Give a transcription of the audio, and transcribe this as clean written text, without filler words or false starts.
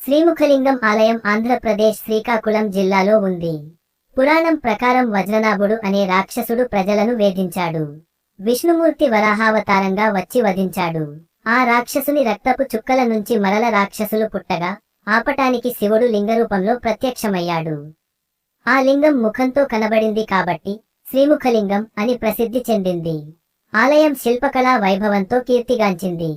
శ్రీముఖలింగం ఆలయం ఆంధ్రప్రదేశ్ శ్రీకాకుళం జిల్లాలో ఉంది. పురాణం ప్రకారం వజ్రనాభుడు అనే రాక్షసుడు ప్రజలను వేధించాడు. విష్ణుమూర్తి వరాహావతారంగా వచ్చి వధించాడు. ఆ రాక్షసుని రక్తపు చుక్కల నుంచి మరల రాక్షసులు పుట్టగా ఆపటానికి శివుడు లింగరూపంలో ప్రత్యక్షమయ్యాడు. ఆ లింగం ముఖంతో కనబడింది కాబట్టి శ్రీముఖలింగం అని ప్రసిద్ధి చెందింది. ఆలయం శిల్పకళా వైభవంతో కీర్తిగాంచింది.